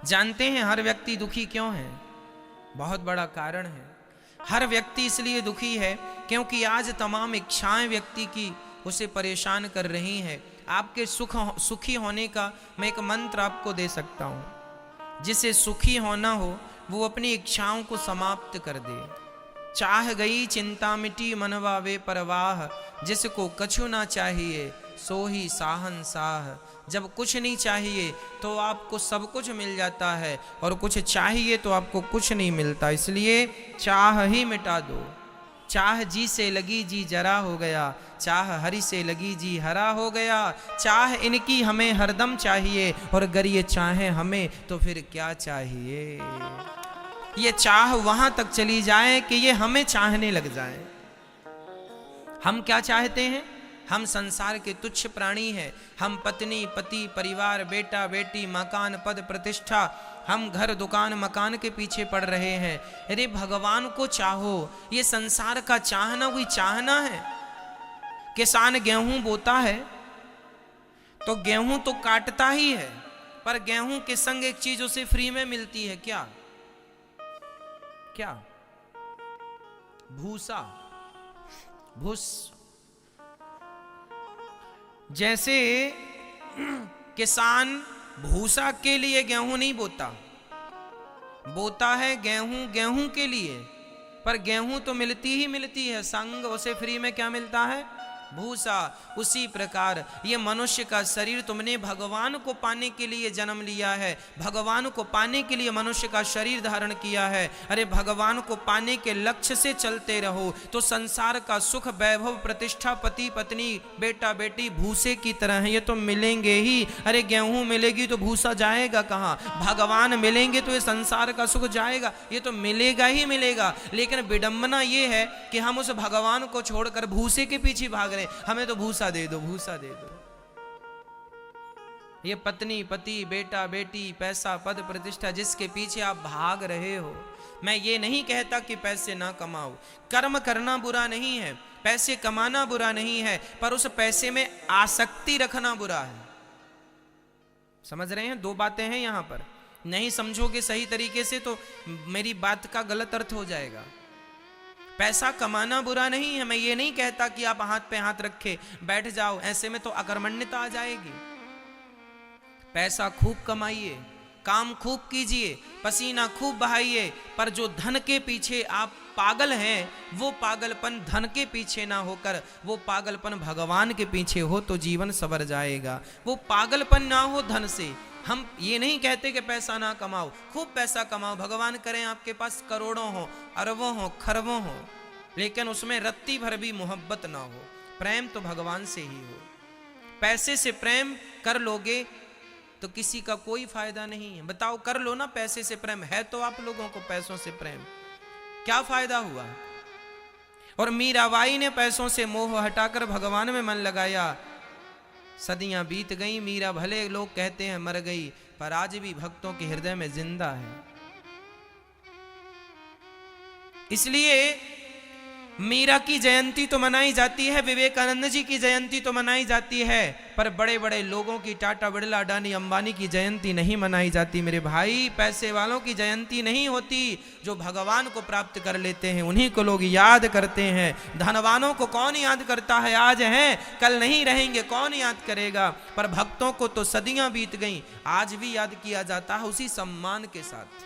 जानते हैं हर व्यक्ति दुखी क्यों है? बहुत बड़ा कारण है। हर व्यक्ति इसलिए दुखी है क्योंकि आज तमाम इच्छाएं व्यक्ति की उसे परेशान कर रही हैं। आपके सुखी होने का मैं एक मंत्र आपको दे सकता हूं। जिसे सुखी होना हो वो अपनी इच्छाओं को समाप्त कर दे। चाह गई चिंता मिटी मनवा वे परवाह, जिसको कछु ना चाहिए सो ही साहंसाह। जब कुछ नहीं चाहिए तो आपको सब कुछ मिल जाता है, और कुछ चाहिए तो आपको कुछ नहीं मिलता। इसलिए चाह ही मिटा दो। चाह जी से लगी जी जरा हो गया, चाह हरि से लगी जी हरा हो गया। चाह इनकी हमें हरदम चाहिए, और अगर ये चाहे हमें तो फिर क्या चाहिए। ये चाह वहां तक चली जाए कि ये हमें चाहने लग जाए। हम क्या चाहते हैं? हम संसार के तुच्छ प्राणी हैं। हम पत्नी पति परिवार बेटा बेटी मकान पद प्रतिष्ठा, हम घर दुकान मकान के पीछे पड़ रहे हैं। अरे भगवान को चाहो। ये संसार का चाहना कोई चाहना है? किसान गेहूं बोता है तो गेहूं तो काटता ही है, पर गेहूं के संग एक चीज उसे फ्री में मिलती है। क्या क्या? भूसा, भूस। जैसे किसान भूसा के लिए गेहूं नहीं बोता, बोता है गेहूं के लिए, पर गेहूं तो मिलती ही मिलती है, संग उसे फ्री में क्या मिलता है? भूसा। उसी प्रकार ये मनुष्य का शरीर तुमने भगवान को पाने के लिए जन्म लिया है, भगवान को पाने के लिए मनुष्य का शरीर धारण किया है। अरे भगवान को पाने के लक्ष्य से चलते रहो तो संसार का सुख वैभव प्रतिष्ठा पति पत्नी बेटा बेटी भूसे की तरह है, ये तो मिलेंगे ही। अरे गेहूं मिलेगी तो भूसा जाएगा कहाँ? भगवान मिलेंगे तो ये संसार का सुख जाएगा, ये तो मिलेगा ही मिलेगा। लेकिन विडंबना ये है कि हम उस भगवान को छोड़कर भूसे के पीछे भाग रहे। हमें तो भूसा दे दो, भूसा दे दो। ये पत्नी पति बेटा बेटी पैसा पद प्रतिष्ठा जिसके पीछे आप भाग रहे हो, मैं ये नहीं कहता कि पैसे ना कमाओ, कर्म करना बुरा नहीं है, पैसे कमाना बुरा नहीं है, पर उस पैसे में आसक्ति रखना बुरा है। समझ रहे हैं? दो बातें हैं यहां पर। नहीं समझोगे सही तरीके से तो मेरी बात का गलत अर्थ हो जाएगा। पैसा कमाना बुरा नहीं है, मैं ये नहीं कहता कि आप हाथ पे हाथ रखे बैठ जाओ, ऐसे में तो अकर्मण्यता आ जाएगी। पैसा खूब कमाइए, काम खूब कीजिए, पसीना खूब बहाइए, पर जो धन के पीछे आप पागल हैं वो पागलपन धन के पीछे ना होकर वो पागलपन भगवान के पीछे हो तो जीवन संवर जाएगा। वो पागलपन ना हो धन से। हम ये नहीं कहते कि पैसा ना कमाओ, खूब पैसा कमाओ, भगवान करें आपके पास करोड़ों हो अरबों हो खरबों हो, लेकिन उसमें रत्ती भर भी मोहब्बत ना हो। प्रेम तो भगवान से ही हो। पैसे से प्रेम कर लोगे तो किसी का कोई फायदा नहीं है। बताओ, कर लो ना पैसे से प्रेम, है तो आप लोगों को पैसों से प्रेम, क्या फायदा हुआ? और मीराबाई ने पैसों से मोह हटाकर भगवान में मन लगाया। सदियां बीत गई, मीरा भले लोग कहते हैं मर गई, पर आज भी भक्तों के हृदय में जिंदा है। इसलिए मीरा की जयंती तो मनाई जाती है, विवेकानंद जी की जयंती तो मनाई जाती है, पर बड़े बड़े लोगों की टाटा बिरला अडानी अंबानी की जयंती नहीं मनाई जाती। मेरे भाई, पैसे वालों की जयंती नहीं होती, जो भगवान को प्राप्त कर लेते हैं उन्हीं को लोग याद करते हैं। धनवानों को कौन याद करता है? आज हैं कल नहीं रहेंगे, कौन याद करेगा? पर भक्तों को तो सदियां बीत गई, आज भी याद किया जाता है उसी सम्मान के साथ।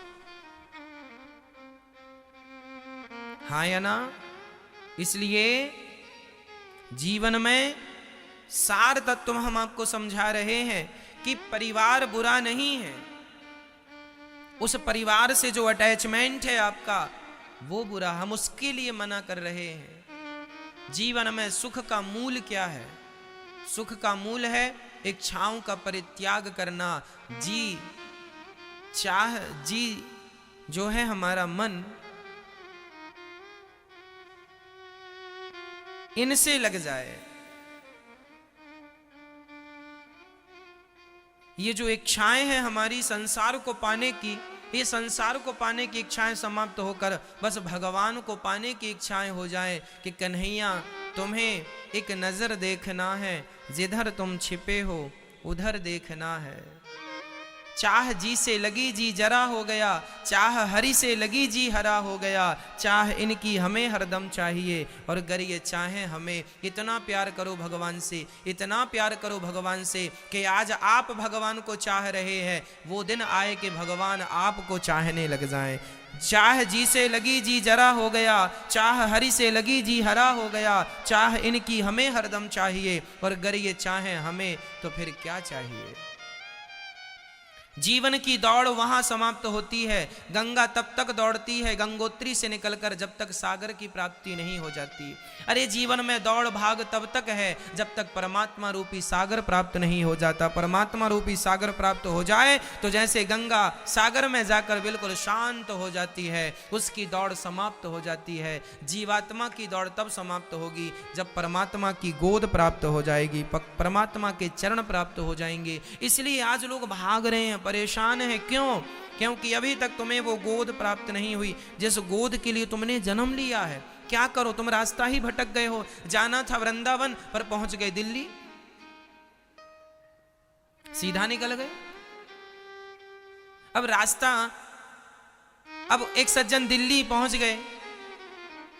हाँ या ना? इसलिए जीवन में सार तत्व हम आपको समझा रहे हैं कि परिवार बुरा नहीं है, उस परिवार से जो अटैचमेंट है आपका वो बुरा, हम उसके लिए मना कर रहे हैं। जीवन में सुख का मूल क्या है? सुख का मूल है इच्छाओं का परित्याग करना। जी जो है हमारा मन, इनसे लग जाए। ये जो इच्छाएं हैं हमारी संसार को पाने की, ये संसार को पाने की इच्छाएं समाप्त होकर बस भगवान को पाने की इच्छाएं हो जाए कि कन्हैया तुम्हें एक नजर देखना है, जिधर तुम छिपे हो उधर देखना है। चाह जी से लगी जी जरा हो गया, चाह हरि से लगी जी हरा हो गया, चाह इनकी हमें हरदम चाहिए, और अगर ये चाहें हमें। इतना प्यार करो भगवान से, इतना प्यार करो भगवान से कि आज आप भगवान को चाह रहे हैं, वो दिन आए कि भगवान आपको चाहने लग जाएं। चाह जी से लगी जी जरा हो गया, चाह हरि से लगी जी हरा हो गया, चाह इनकी हमें हरदम चाहिए, और अगर ये चाहें हमें तो फिर क्या चाहिए। जीवन की दौड़ वहां समाप्त होती है। गंगा तब तक दौड़ती है गंगोत्री से निकलकर जब तक सागर की प्राप्ति नहीं हो जाती। अरे जीवन में दौड़ भाग तब तक है जब तक परमात्मा रूपी सागर प्राप्त नहीं हो जाता। परमात्मा रूपी सागर प्राप्त हो जाए तो जैसे गंगा सागर में जाकर बिल्कुल शांत हो जाती है, उसकी दौड़ समाप्त हो जाती है। जीवात्मा की दौड़ तब समाप्त होगी जब परमात्मा की गोद प्राप्त हो जाएगी, परमात्मा के चरण प्राप्त हो जाएंगे। इसलिए आज लोग भाग रहे हैं, परेशान है। क्यों? क्योंकि अभी तक तुम्हें वो गोद प्राप्त नहीं हुई जिस गोद के लिए तुमने जन्म लिया है। क्या करो, तुम रास्ता ही भटक गए हो। जाना था वृंदावन पर पहुंच गए दिल्ली, सीधा निकल गए। अब रास्ता, अब एक सज्जन दिल्ली पहुंच गए,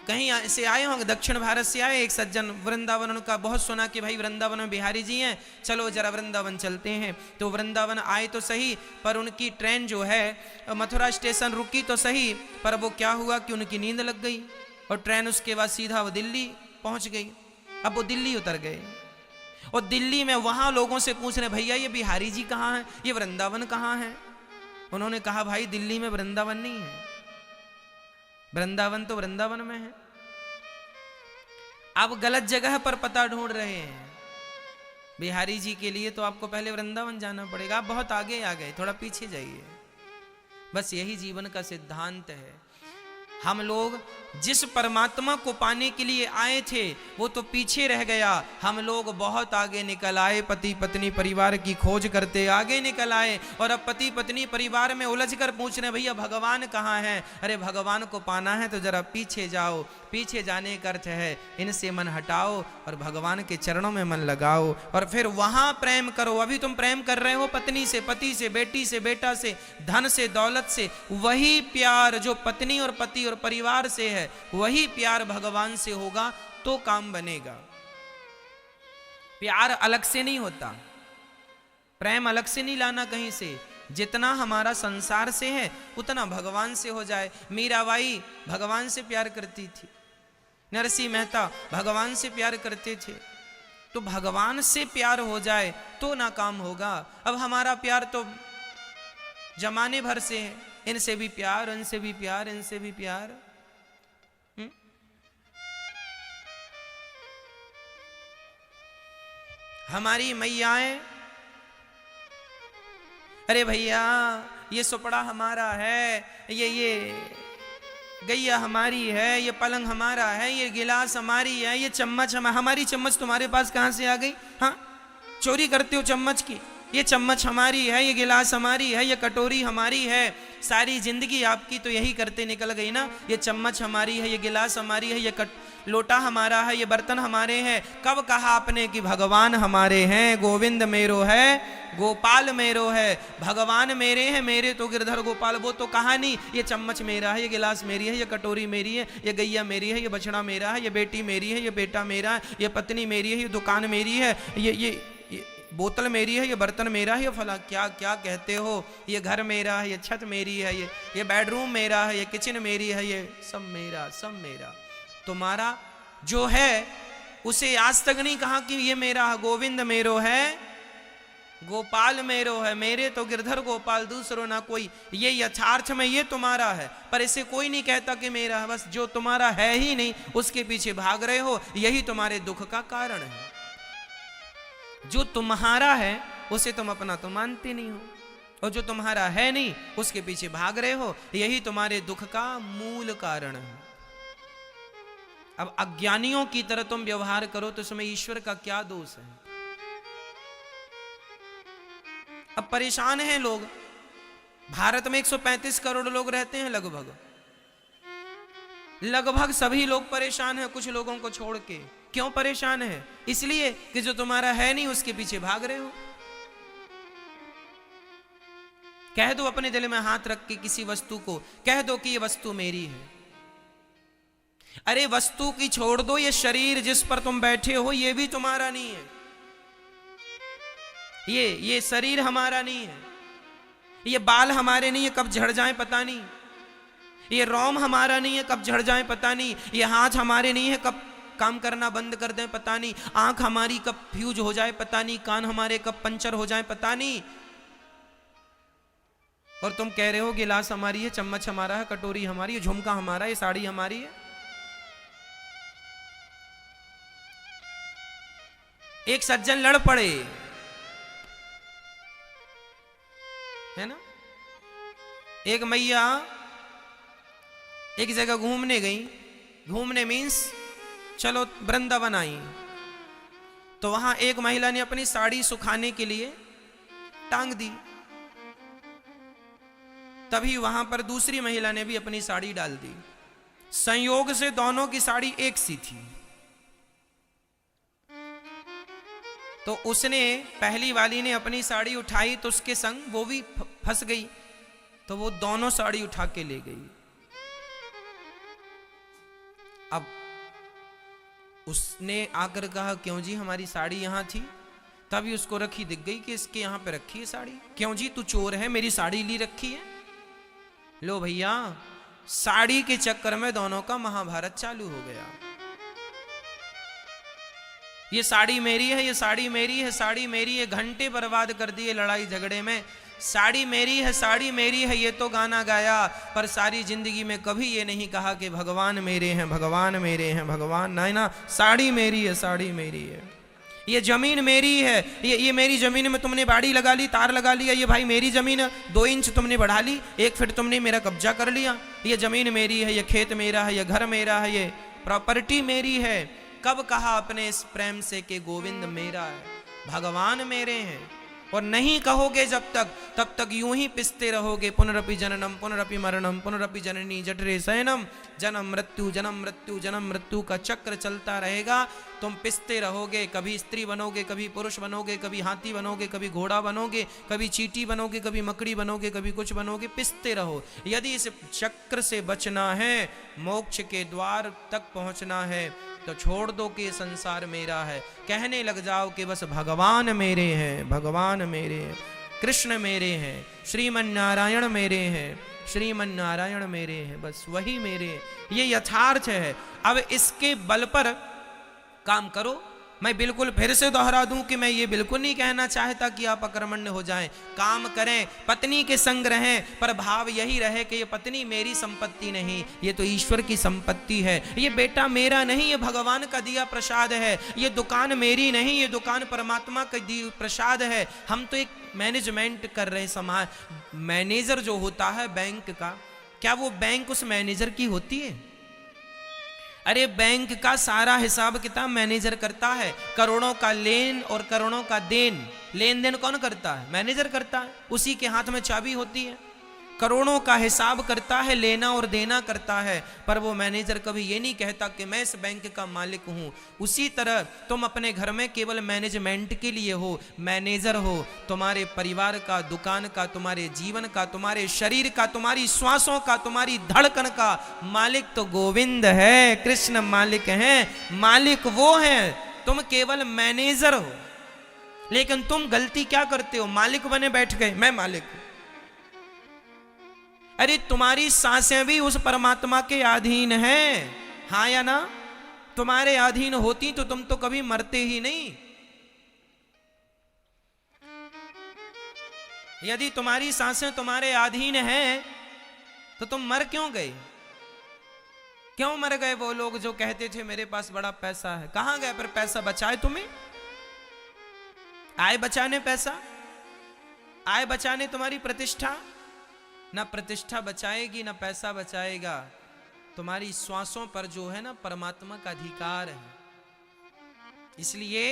कहीं से आए होंगे, दक्षिण भारत से आए एक सज्जन, वृंदावन उनका बहुत सुना कि भाई वृंदावन में बिहारी जी हैं, चलो जरा वृंदावन चलते हैं। तो वृंदावन आए तो सही, पर उनकी ट्रेन जो है मथुरा स्टेशन रुकी तो सही, पर वो क्या हुआ कि उनकी नींद लग गई और ट्रेन उसके बाद सीधा वो दिल्ली पहुंच गई। अब वो दिल्ली उतर गए और दिल्ली में वहां लोगों से पूछ रहे, भैया ये बिहारी जी कहाँ हैं, ये वृंदावन कहाँ है। उन्होंने कहा भाई दिल्ली में वृंदावन नहीं है, वृंदावन तो वृंदावन में है। आप गलत जगह पर पता ढूंढ रहे हैं। बिहारी जी के लिए तो आपको पहले वृंदावन जाना पड़ेगा। आप बहुत आगे आ गए, थोड़ा पीछे जाइए। बस यही जीवन का सिद्धांत है। हम लोग जिस परमात्मा को पाने के लिए आए थे वो तो पीछे रह गया, हम लोग बहुत आगे निकल आए। पति पत्नी परिवार की खोज करते आगे निकल आए और अब पति पत्नी परिवार में उलझ कर पूछ रहे भैया भगवान कहाँ है। अरे भगवान को पाना है तो जरा पीछे जाओ। पीछे जाने का अर्थ है इनसे मन हटाओ और भगवान के चरणों में मन लगाओ और फिर वहां प्रेम करो। अभी तुम प्रेम कर रहे हो पत्नी से, पति से, बेटी से, बेटा से, धन से, दौलत से। वही प्यार जो पत्नी और पति और परिवार से है वही प्यार भगवान से होगा तो काम बनेगा। प्यार अलग से नहीं होता, प्रेम अलग से नहीं लाना कहीं से। जितना हमारा संसार से है उतना भगवान से हो जाए। मीराबाई भगवान से प्यार करती थी, नरसिंह मेहता भगवान से प्यार करते थे। तो भगवान से प्यार हो जाए तो ना काम होगा। अब हमारा प्यार तो जमाने भर से है, इनसे भी प्यार, इनसे भी प्यार, इनसे भी प्यार। हमारी मैयाएं, अरे भैया ये सुपड़ा हमारा है, ये गैया हमारी है, ये पलंग हमारा है, ये गिलास हमारी है, ये चम्मच हमारी चम्मच तुम्हारे पास कहां से आ गई? हाँ, चोरी करते हो चम्मच की। ये चम्मच हमारी है, ये गिलास हमारी है, ये कटोरी हमारी है। सारी जिंदगी आपकी तो यही करते निकल गई ना। ये चम्मच हमारी है, ये गिलास हमारी है, ये लोटा हमारा है, ये बर्तन हमारे हैं। कब कहा आपने कि भगवान हमारे हैं? गोविंद मेरो है, गोपाल मेरो है। भगवान मेरे हैं, मेरे तो गिरधर गोपाल। वो तो कहा नहीं ये चम्मच मेरा है, ये गिलास मेरी है, ये कटोरी मेरी है, ये गैया मेरी है, ये बछड़ा मेरा है, ये बेटी मेरी है, ये बेटा मेरा है, ये पत्नी मेरी है, ये दुकान मेरी है, ये बोतल मेरी है, ये बर्तन मेरा है, ये फला क्या क्या कहते हो, ये घर मेरा है, ये छत मेरी है, ये बेडरूम मेरा है, ये किचन मेरी है, ये सब मेरा, सब मेरा। तुम्हारा जो है उसे आज तक नहीं कहा कि ये मेरा है। गोविंद मेरो है, गोपाल मेरो है, मेरे तो गिरधर गोपाल, दूसरो ना कोई। ये यथार्थ में ये तुम्हारा है, पर इसे कोई नहीं कहता कि मेरा है। बस जो तुम्हारा है ही नहीं उसके पीछे भाग रहे हो, यही तुम्हारे दुख का कारण है। जो तुम्हारा है उसे तुम अपना तो मानते नहीं हो, और जो तुम्हारा है नहीं उसके पीछे भाग रहे हो, यही तुम्हारे दुख का मूल कारण है। अब अज्ञानियों की तरह तुम व्यवहार करो तो इसमें ईश्वर का क्या दोष है? अब परेशान हैं लोग। भारत में 135 करोड़ लोग रहते हैं लगभग सभी लोग परेशान हैं, कुछ लोगों को छोड़ के। क्यों परेशान है? इसलिए कि जो तुम्हारा है नहीं उसके पीछे भाग रहे हो। कह दो अपने दिल में हाथ रख के किसी वस्तु को, कह दो कि ये वस्तु मेरी है। अरे वस्तु की छोड़ दो, ये शरीर जिस पर तुम बैठे हो ये भी तुम्हारा नहीं है। ये शरीर हमारा नहीं है, ये बाल हमारे नहीं है, कब झड़ जाए पता नहीं। ये रोम हमारा नहीं है, कब झड़ जाए पता नहीं। ये हाथ हमारे नहीं है, कब काम करना बंद कर दें पता नहीं। आंख हमारी कब फ्यूज हो जाए पता नहीं। कान हमारे कब पंचर हो जाए पता नहीं। और तुम कह रहे हो गिलास हमारी है, चम्मच हमारा है, कटोरी हमारी है, झुमका हमारा है, साड़ी हमारी है। एक सज्जन लड़ पड़े, है ना। एक मैया एक जगह घूमने गई, घूमने मीन्स चलो वृंदावन आई। तो वहां एक महिला ने अपनी साड़ी सुखाने के लिए टांग दी। तभी वहां पर दूसरी महिला ने भी अपनी साड़ी डाल दी। संयोग से दोनों की साड़ी एक सी थी। तो उसने, पहली वाली ने अपनी साड़ी उठाई तो उसके संग वो भी फंस गई। तो वो दोनों साड़ी उठा के ले गई। अब उसने आकर कहा क्यों जी हमारी साड़ी यहां थी। तभी उसको रखी दिख गई कि इसके यहां पे रखी है साड़ी। क्यों जी तू चोर है, मेरी साड़ी ली रखी है। लो भैया, साड़ी के चक्कर में दोनों का महाभारत चालू हो गया। ये साड़ी मेरी है, ये साड़ी मेरी है, साड़ी मेरी है। घंटे बर्बाद कर दिए लड़ाई झगड़े में। साड़ी मेरी है, साड़ी मेरी है, ये तो गाना गाया, पर सारी जिंदगी में कभी ये नहीं कहा कि भगवान मेरे हैं, भगवान मेरे हैं, भगवान। नहीं ना, साड़ी मेरी है, साड़ी मेरी है। ये जमीन मेरी है, ये मेरी जमीन में तुमने बाड़ी लगा ली, तार लगा लिया। ये भाई मेरी जमीन, 2 इंच तुमने बढ़ा ली, 1 फीट तुमने मेरा कब्जा कर लिया। ये जमीन मेरी है, ये खेत मेरा है, ये घर मेरा है, ये प्रॉपर्टी मेरी है। कब कहा अपने इस प्रेम से कि गोविंद मेरा है, भगवान मेरे हैं। और नहीं कहोगे जब तक, तब तक यूं ही पिसते रहोगे। पुनरपि जननम पुनरपि मरणम पुनरपि जननी जठरे शयनम। जन्म मृत्यु जन्म मृत्यु जन्म मृत्यु का चक्र चलता रहेगा। तुम पिसते रहोगे, कभी स्त्री बनोगे, कभी पुरुष बनोगे, कभी हाथी बनोगे, कभी घोड़ा बनोगे, कभी चींटी बनोगे, कभी मकड़ी बनोगे, कभी कुछ बनोगे। पिसते रहो। यदि इस चक्र से बचना है, मोक्ष के द्वार तक पहुंचना है, तो छोड़ दो कि संसार मेरा है। कहने लग जाओ कि बस भगवान मेरे हैं, भगवान मेरे हैं, कृष्ण मेरे हैं, श्रीमन नारायण मेरे हैं, श्रीमन नारायण मेरे हैं, बस वही मेरे हैं। ये यथार्थ है। अब इसके बल पर काम करो। मैं बिल्कुल फिर से दोहरा दूं कि मैं ये बिल्कुल नहीं कहना चाहता कि आप अकर्मण्य हो जाएं। काम करें, पत्नी के संग रहें, पर भाव यही रहे कि ये पत्नी मेरी संपत्ति नहीं, ये तो ईश्वर की संपत्ति है। ये बेटा मेरा नहीं, ये भगवान का दिया प्रसाद है। ये दुकान मेरी नहीं, ये दुकान परमात्मा का दी प्रसाद है। हम तो एक मैनेजमेंट कर रहे हैं। मैनेजर जो होता है बैंक का, क्या वो बैंक उस मैनेजर की होती है? अरे बैंक का सारा हिसाब किताब मैनेजर करता है। करोड़ों का लेन और करोड़ों का देन, लेन देन कौन करता है? मैनेजर करता है। उसी के हाथ में चाबी होती है। करोड़ों का हिसाब करता है, लेना और देना करता है। पर वो मैनेजर कभी ये नहीं कहता कि मैं इस बैंक का मालिक हूं। उसी तरह तुम अपने घर में केवल मैनेजमेंट के लिए हो, मैनेजर हो। तुम्हारे परिवार का, दुकान का, तुम्हारे जीवन का, तुम्हारे शरीर का, तुम्हारी श्वासों का, तुम्हारी धड़कन का मालिक तो गोविंद है, कृष्ण मालिक हैं। मालिक वो हैं, तुम केवल मैनेजर हो। लेकिन तुम गलती क्या करते हो? मालिक बने बैठ गए, मैं मालिक हूं। अरे तुम्हारी सांसें भी उस परमात्मा के अधीन हैं, हाँ या ना? तुम्हारे अधीन होती तो तुम तो कभी मरते ही नहीं। यदि तुम्हारी सांसें तुम्हारे अधीन हैं तो तुम मर क्यों गए? क्यों मर गए वो लोग जो कहते थे मेरे पास बड़ा पैसा है? कहां गए? पर पैसा बचाए तुम्हें? आए बचाने पैसा? आए बचाने तुम्हारी प्रतिष्ठा? ना प्रतिष्ठा बचाएगी, ना पैसा बचाएगा। तुम्हारी श्वासों पर जो है ना परमात्मा का अधिकार है। इसलिए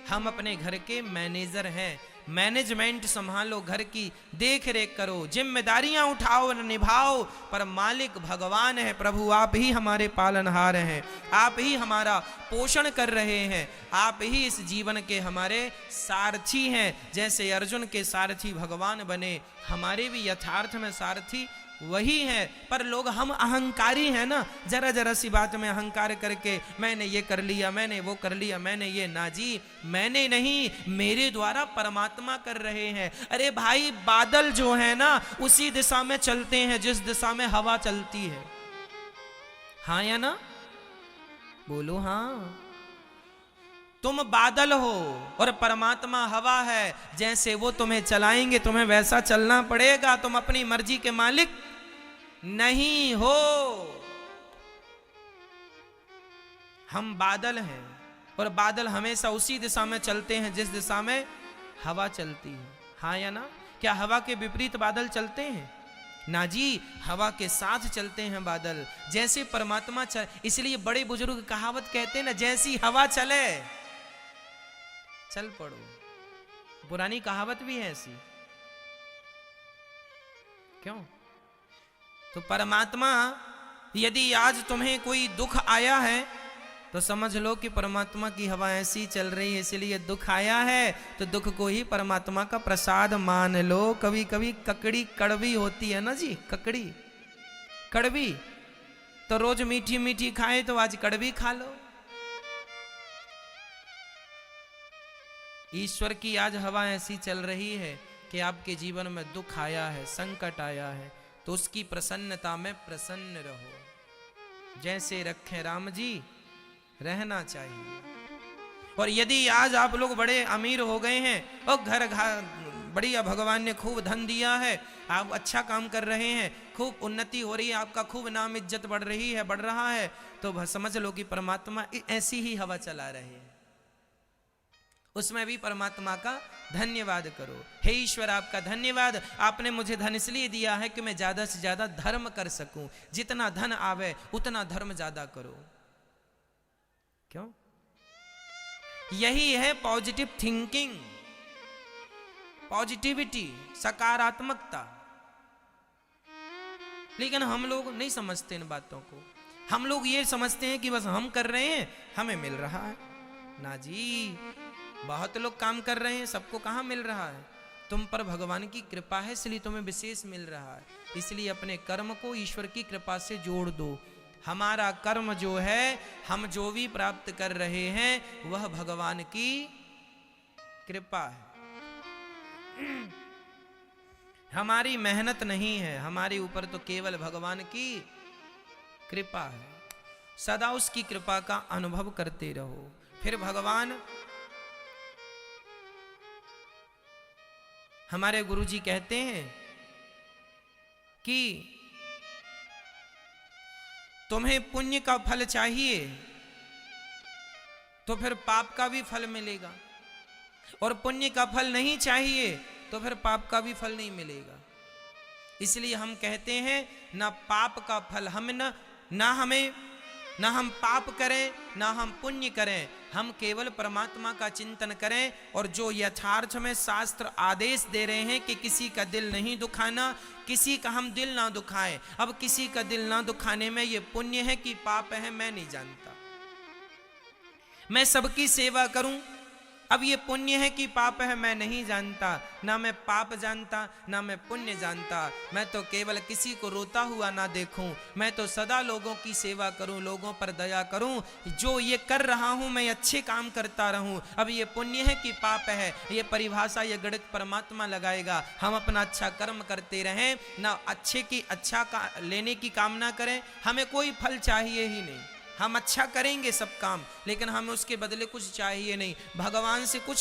हम अपने घर के मैनेजर हैं। मैनेजमेंट संभालो, घर की देख रेख करो, जिम्मेदारियां उठाओ, निभाओ, पर मालिक भगवान है। प्रभु आप ही हमारे पालनहार हैं, आप ही हमारा पोषण कर रहे हैं, आप ही इस जीवन के हमारे सारथी हैं। जैसे अर्जुन के सारथी भगवान बने, हमारे भी यथार्थ में सारथी वही है। पर लोग हम अहंकारी हैं ना, जरा जरा सी बात में अहंकार करके मैंने ये कर लिया, मैंने वो कर लिया, मैंने ये, ना जी, मैंने नहीं, मेरे द्वारा परमात्मा कर रहे हैं। अरे भाई, बादल जो है ना उसी दिशा में चलते हैं जिस दिशा में हवा चलती है। हाँ या ना? बोलो हाँ। तुम बादल हो और परमात्मा हवा है, जैसे वो तुम्हें चलाएंगे तुम्हें वैसा चलना पड़ेगा। तुम अपनी मर्जी के मालिक नहीं हो। हम बादल हैं और बादल हमेशा उसी दिशा में चलते हैं जिस दिशा में हवा चलती है। हाँ या ना? क्या हवा के विपरीत बादल चलते हैं? ना जी, हवा के साथ चलते हैं बादल। जैसे परमात्मा चल, इसलिए बड़े बुजुर्ग कहावत कहते हैं ना, जैसी हवा चले चल पड़ो। पुरानी कहावत भी है ऐसी। क्यों? तो परमात्मा, यदि आज तुम्हें कोई दुख आया है तो समझ लो कि परमात्मा की हवा ऐसी चल रही है, इसलिए दुख आया है। तो दुख को ही परमात्मा का प्रसाद मान लो। कभी कभी ककड़ी कड़वी होती है ना जी, ककड़ी कड़वी, तो रोज मीठी मीठी खाए तो आज कड़वी खा लो। ईश्वर की आज हवा ऐसी चल रही है कि आपके जीवन में दुख आया है, संकट आया है, तो उसकी प्रसन्नता में प्रसन्न रहो। जैसे रखे राम जी रहना चाहिए। और यदि आज आप लोग बड़े अमीर हो गए हैं और घर बढ़िया, भगवान ने खूब धन दिया है, आप अच्छा काम कर रहे हैं, खूब उन्नति हो रही है, आपका खूब नाम इज्जत बढ़ रही है, बढ़ रहा है, तो समझ लो कि परमात्मा ऐसी ही हवा चला रहे हैं। उसमें भी परमात्मा का धन्यवाद करो। हे ईश्वर, आपका धन्यवाद, आपने मुझे धन इसलिए दिया है कि मैं ज्यादा से ज्यादा धर्म कर सकूं। जितना धन आवे उतना धर्म ज्यादा करो। क्यों? यही है पॉजिटिव थिंकिंग, पॉजिटिविटी, सकारात्मकता। लेकिन हम लोग नहीं समझते इन बातों को। हम लोग ये समझते हैं कि बस हम कर रहे हैं, हमें मिल रहा है। ना जी, बहुत लोग काम कर रहे हैं, सबको कहां मिल रहा है? तुम पर भगवान की कृपा है, इसलिए तुम्हें विशेष मिल रहा है। इसलिए अपने कर्म को ईश्वर की कृपा से जोड़ दो। हमारा कर्म जो है, हम जो भी प्राप्त कर रहे हैं, वह भगवान की कृपा है। हमारी मेहनत नहीं है, हमारे ऊपर तो केवल भगवान की कृपा है। सदा उसकी कृपा का अनुभव करते रहो। फिर भगवान, हमारे गुरुजी कहते हैं कि तुम्हें पुण्य का फल चाहिए तो फिर पाप का भी फल मिलेगा, और पुण्य का फल नहीं चाहिए तो फिर पाप का भी फल नहीं मिलेगा। इसलिए हम कहते हैं, ना पाप का फल हम ना हम पाप करें, ना हम पुण्य करें, हम केवल परमात्मा का चिंतन करें। और जो यथार्थ में शास्त्र आदेश दे रहे हैं कि किसी का दिल नहीं दुखाना, किसी का हम दिल ना दुखाएं। अब किसी का दिल ना दुखाने में ये पुण्य है कि पाप है, मैं नहीं जानता। मैं सबकी सेवा करूं, अब ये पुण्य है कि पाप है, मैं नहीं जानता। ना मैं पाप जानता, ना मैं पुण्य जानता। मैं तो केवल किसी को रोता हुआ ना देखूं, मैं तो सदा लोगों की सेवा करूं, लोगों पर दया करूं। जो ये कर रहा हूं, मैं अच्छे काम करता रहूं। अब ये पुण्य है कि पाप है, ये परिभाषा, ये गणित परमात्मा लगाएगा। हम अपना अच्छा कर्म करते रहें, ना अच्छे की अच्छा लेने की कामना करें। हमें कोई फल चाहिए ही नहीं। हम अच्छा करेंगे सब काम, लेकिन हमें उसके बदले कुछ चाहिए नहीं। भगवान से कुछ